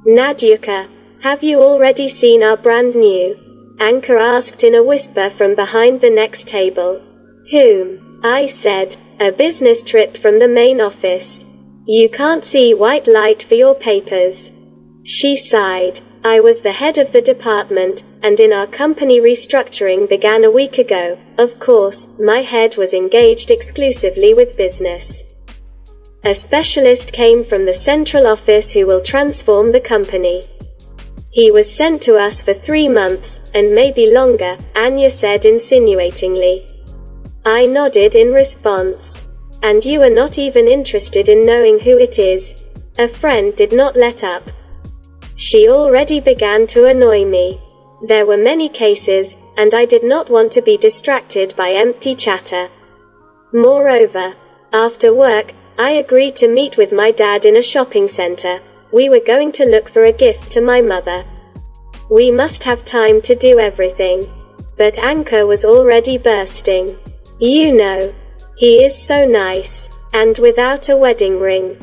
Nadyuka, have you already seen our brand new? Anka asked in a whisper from behind the next table. Whom? I said. A business trip from the main office. You can't see white light for your papers. She sighed. I was the head of the department, and in our company restructuring began a week ago. Of course, my head was engaged exclusively with business. A specialist came from the central office who will transform the company. He was sent to us for 3 months, and maybe longer, Anya said insinuatingly. I nodded in response. And you are not even interested in knowing who it is? A friend did not let up. She already began to annoy me. There were many cases, and I did not want to be distracted by empty chatter. Moreover, after work, I agreed to meet with my dad in a shopping center. We were going to look for a gift to my mother. We must have time to do everything. But Anka was already bursting. You know, he is so nice. And without a wedding ring.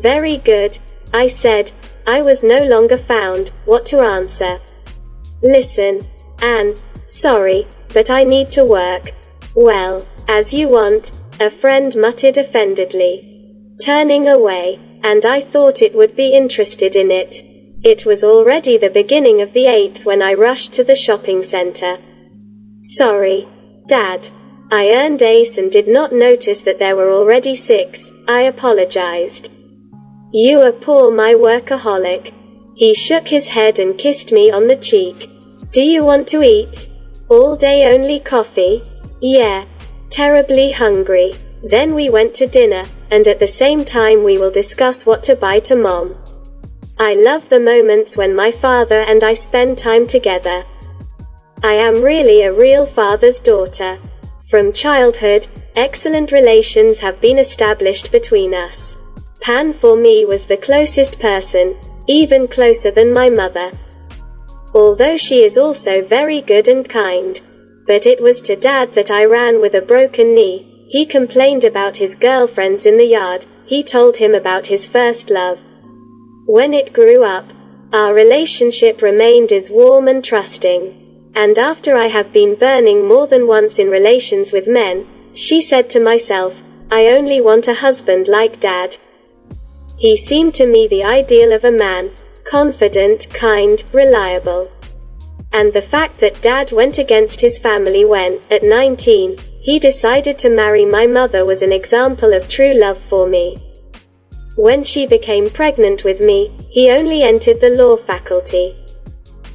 Very good, I said. I was no longer found what to answer. Listen, Anne, sorry, but I need to work. Well, as you want, a friend muttered offendedly, turning away, and I thought it would be interested in it. It was already the beginning of the 8th when I rushed to the shopping center. Sorry, Dad. I earned ace and did not notice that there were already 6, I apologized. You are poor, my workaholic. He shook his head and kissed me on the cheek. Do you want to eat? All day only coffee? Yeah. Terribly hungry. Then we went to dinner, and at the same time we will discuss what to buy to Mom. I love the moments when my father and I spend time together. I am really a real father's daughter. From childhood, excellent relations have been established between us. Pan for me was the closest person, even closer than my mother. Although she is also very good and kind. But it was to Dad that I ran with a broken knee. He complained about his girlfriends in the yard. He told him about his first love. When it grew up, our relationship remained as warm and trusting. And after I have been burning more than once in relations with men, she said to myself, I only want a husband like Dad. He seemed to me the ideal of a man, confident, kind, reliable. And the fact that Dad went against his family when, at 19, he decided to marry my mother was an example of true love for me. When she became pregnant with me, he only entered the law faculty.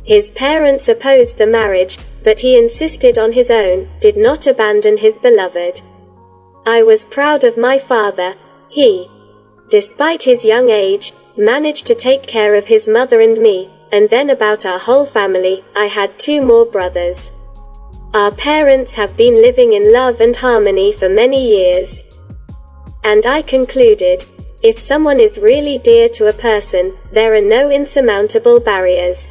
His parents opposed the marriage, but he insisted on his own, did not abandon his beloved. I was proud of my father. He, despite his young age, managed to take care of his mother and me, and then about our whole family. I had 2 more brothers. Our parents have been living in love and harmony for many years. And I concluded, if someone is really dear to a person, there are no insurmountable barriers.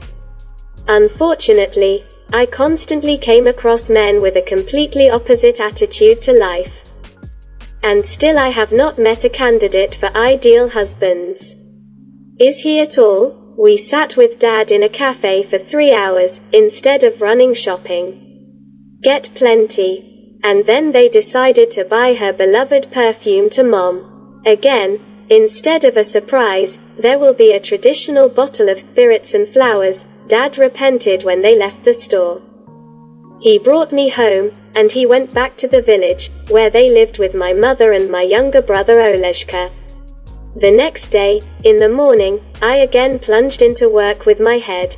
Unfortunately, I constantly came across men with a completely opposite attitude to life. And still I have not met a candidate for ideal husbands. Is he at all? We sat with Dad in a cafe for 3 hours, instead of running shopping. Get plenty. And then they decided to buy her beloved perfume to Mom. Again, instead of a surprise, there will be a traditional bottle of spirits and flowers. Dad repented when they left the store. He brought me home, and he went back to the village, where they lived with my mother and my younger brother Oleshka. The next day, in the morning, I again plunged into work with my head.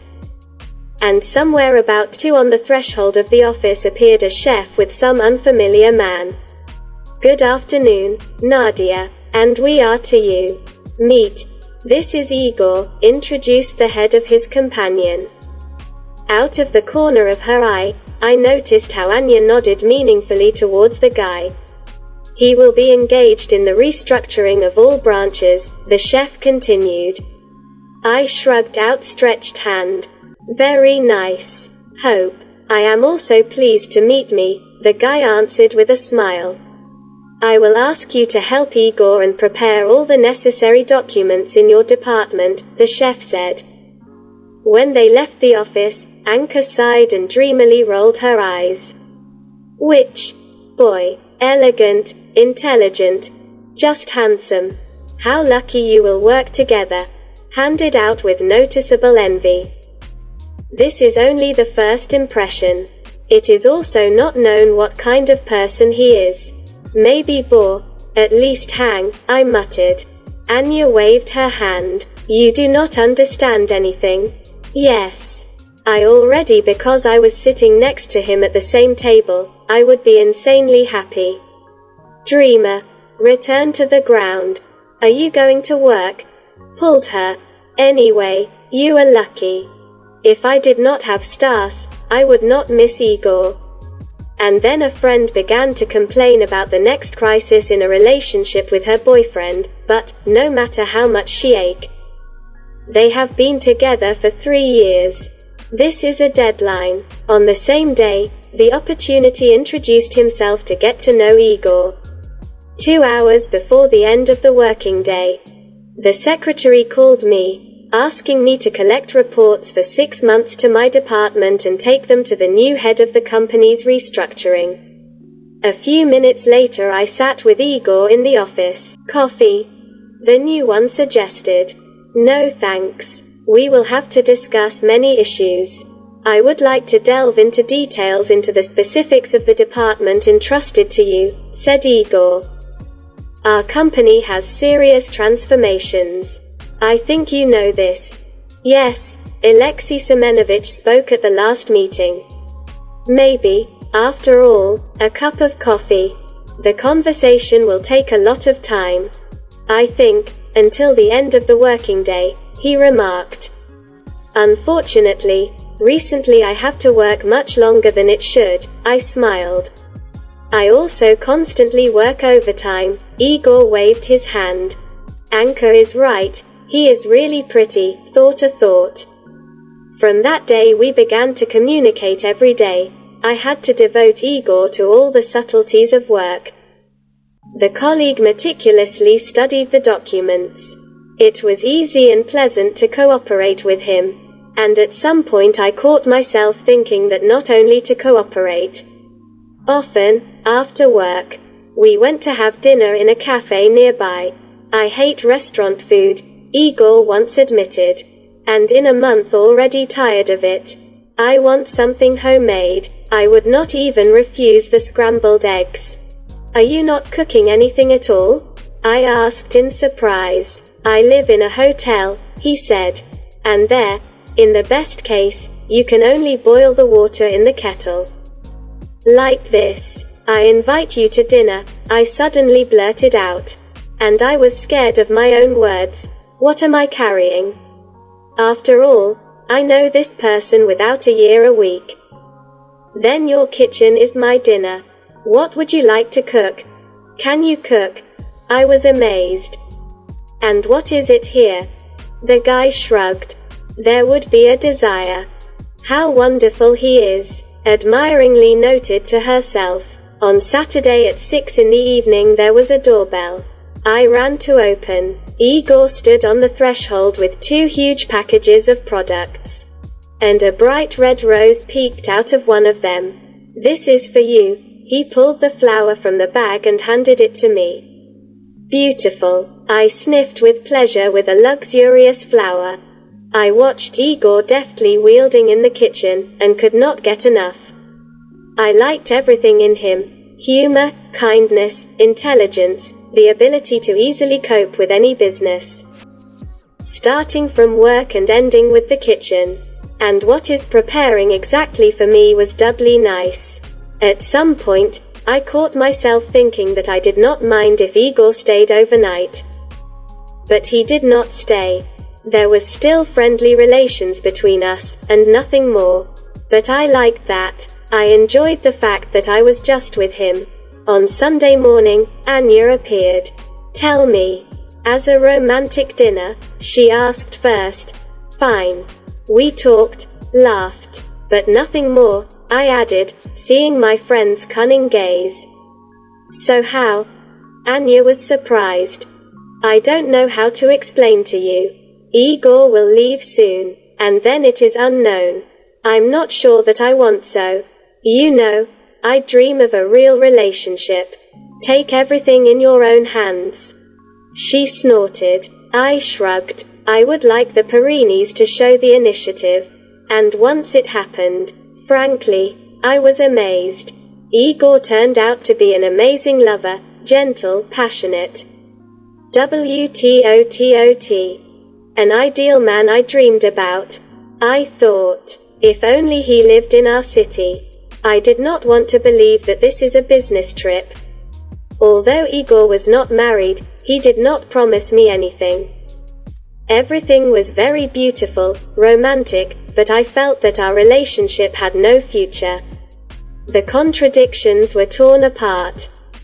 And somewhere about 2 on the threshold of the office appeared a chef with some unfamiliar man. Good afternoon, Nadia, and we are to you. Meet. This is Igor, introduced the head of his companion. Out of the corner of her eye, I noticed how Anya nodded meaningfully towards the guy. He will be engaged in the restructuring of all branches, the chef continued. I shrugged outstretched hand. Very nice. Hope. I am also pleased to meet me, the guy answered with a smile. I will ask you to help Igor and prepare all the necessary documents in your department, the chef said. When they left the office, Anka sighed and dreamily rolled her eyes. Which boy? Elegant, intelligent, just handsome. How lucky you will work together, handed out with noticeable envy. This is only the first impression. It is also not known what kind of person he is. Maybe bore, at least hang, I muttered. Anya waved her hand. You do not understand anything. Yes. I already, because I was sitting next to him at the same table, I would be insanely happy. Dreamer, return to the ground. Are you going to work? Pulled her. Anyway, you are lucky. If I did not have Stas, I would not miss Igor. And then a friend began to complain about the next crisis in a relationship with her boyfriend, but, no matter how much she ached, they have been together for 3 years. This is a deadline. On the same day, the opportunity introduced himself to get to know Igor. 2 hours before the end of the working day, the secretary called me, asking me to collect reports for 6 months to my department and take them to the new head of the company's restructuring. A few minutes later I sat with Igor in the office. Coffee? The new one suggested. No thanks. We will have to discuss many issues. I would like to delve into details into the specifics of the department entrusted to you, said Igor. Our company has serious transformations. I think you know this. Yes, Alexei Semenovich spoke at the last meeting. Maybe, after all, a cup of coffee. The conversation will take a lot of time. I think, until the end of the working day, he remarked. Unfortunately, recently I have to work much longer than it should, I smiled. I also constantly work overtime. Igor waved his hand. Anka is right, he is really pretty, thought a thought. From that day we began to communicate every day. I had to devote Igor to all the subtleties of work. The colleague meticulously studied the documents. It was easy and pleasant to cooperate with him. And at some point I caught myself thinking that not only to cooperate. Often, after work, we went to have dinner in a cafe nearby. I hate restaurant food, Igor once admitted. And in a month already tired of it. I want something homemade. I would not even refuse the scrambled eggs. Are you not cooking anything at all? I asked in surprise. I live in a hotel, he said. And there, in the best case, you can only boil the water in the kettle. Like this. I invite you to dinner, I suddenly blurted out. And I was scared of my own words. What am I carrying? After all, I know this person without a year a week. Then your kitchen is my dinner. What would you like to cook? Can you cook? I was amazed. And what is it here? The guy shrugged. There would be a desire. How wonderful he is, admiringly noted to herself. On Saturday at 6 in the evening there was a doorbell. I ran to open. Igor stood on the threshold with 2 huge packages of products. And a bright red rose peeked out of one of them. This is for you. He pulled the flower from the bag and handed it to me. Beautiful. I sniffed with pleasure with a luxurious flower. I watched Igor deftly wielding in the kitchen, and could not get enough. I liked everything in him. Humor, kindness, intelligence, the ability to easily cope with any business. Starting from work and ending with the kitchen. And what is preparing exactly for me was doubly nice. At some point, I caught myself thinking that I did not mind if Igor stayed overnight. But he did not stay. There was still friendly relations between us, and nothing more. But I liked that. I enjoyed the fact that I was just with him. On Sunday morning, Anya appeared. Tell me. As a romantic dinner, she asked first. Fine. We talked, laughed. But nothing more, I added, seeing my friend's cunning gaze. So how? Anya was surprised. I don't know how to explain to you. Igor will leave soon, and then it is unknown. I'm not sure that I want so. You know, I dream of a real relationship. Take everything in your own hands." She snorted. I shrugged. I would like the Perinis to show the initiative. And once it happened, frankly, I was amazed. Igor turned out to be an amazing lover, gentle, passionate. WTOTOT. An ideal man I dreamed about. I thought, if only he lived in our city. I did not want to believe that this is a business trip. Although Igor was not married, he did not promise me anything. Everything was very beautiful, romantic, but I felt that our relationship had no future. The contradictions were torn apart.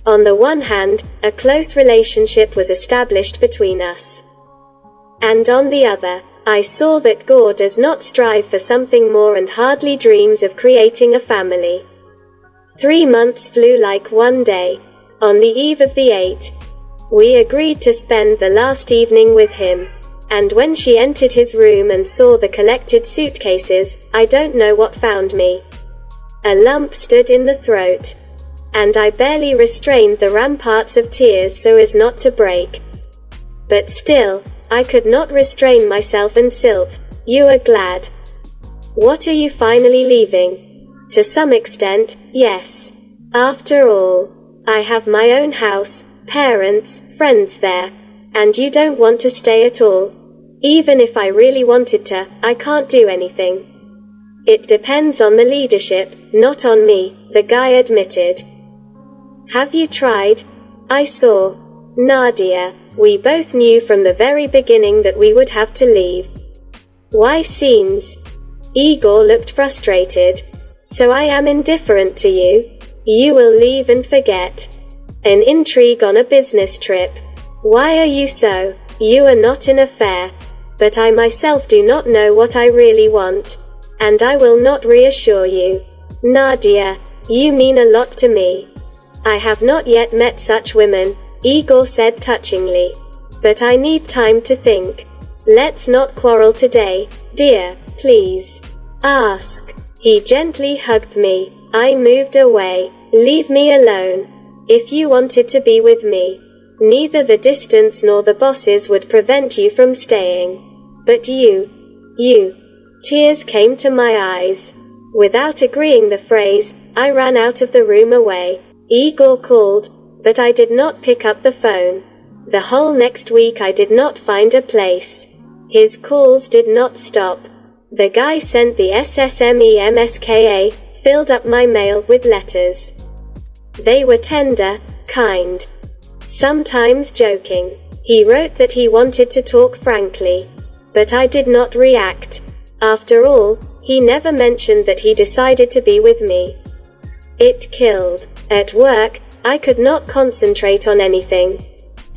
On the one hand, a close relationship was established between us. And on the other, I saw that Gore does not strive for something more and hardly dreams of creating a family. 3 months flew like one day. On the eve of the 8th, we agreed to spend the last evening with him. And when she entered his room and saw the collected suitcases, I don't know what found me. A lump stood in the throat. And I barely restrained the ramparts of tears so as not to break. But still, I could not restrain myself and silt, "You are glad. What are you finally leaving?" To some extent, yes. After all, I have my own house, parents, friends there. And you don't want to stay at all. Even if I really wanted to, I can't do anything. It depends on the leadership, not on me, the guy admitted. Have you tried? I saw. Nadia, we both knew from the very beginning that we would have to leave. Why scenes? Igor looked frustrated. So I am indifferent to you? You will leave and forget. An intrigue on a business trip. Why are you so? You are not in a fair. But I myself do not know what I really want. And I will not reassure you. Nadia, you mean a lot to me. I have not yet met such women, Igor said touchingly. But I need time to think. Let's not quarrel today, dear, please. Ask. He gently hugged me. I moved away. Leave me alone. If you wanted to be with me, neither the distance nor the bosses would prevent you from staying. But you. Tears came to my eyes. Without agreeing the phrase, I ran out of the room away. Igor called, but I did not pick up the phone. The whole next week I did not find a place. His calls did not stop. The guy sent the SSMEMSKA, filled up my mail with letters. They were tender, kind, sometimes joking. He wrote that he wanted to talk frankly. But I did not react. After all, he never mentioned that he decided to be with me. It killed. At work, I could not concentrate on anything.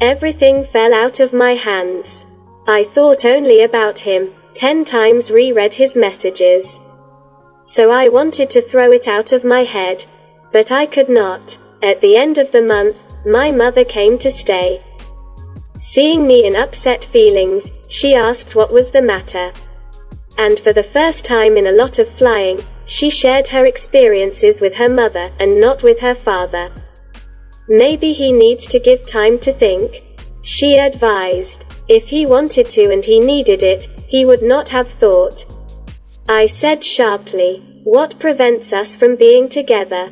Everything fell out of my hands. I thought only about him, 10 times reread his messages. So I wanted to throw it out of my head. But I could not. At the end of the month, my mother came to stay. Seeing me in upset feelings, she asked what was the matter. And for the first time in a lot of flying, she shared her experiences with her mother, and not with her father. Maybe he needs to give time to think, she advised. If he wanted to and he needed it, he would not have thought. I said sharply, what prevents us from being together?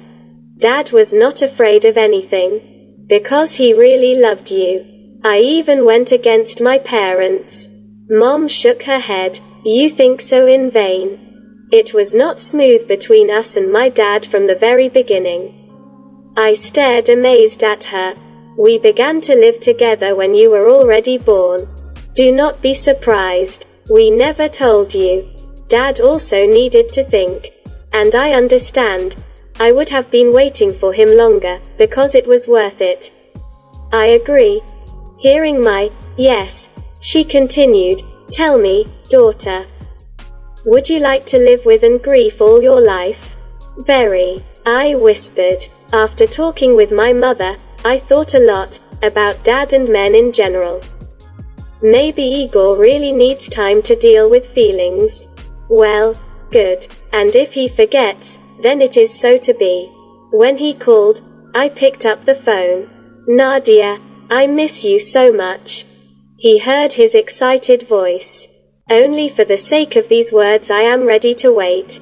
Dad was not afraid of anything. Because he really loved you. I even went against my parents. Mom shook her head. You think so in vain. It was not smooth between us and my dad from the very beginning. I stared amazed at her. We began to live together when you were already born. Do not be surprised. We never told you. Dad also needed to think. And I understand. I would have been waiting for him longer, because it was worth it. I agree. Hearing my yes, she continued, tell me, daughter. Would you like to live with and grief all your life? Very. I whispered. After talking with my mother, I thought a lot about Dad and men in general. Maybe Igor really needs time to deal with feelings. Well, good. And if he forgets, then it is so to be. When he called, I picked up the phone. Nadia, I miss you so much. He heard his excited voice. Only for the sake of these words I am ready to wait.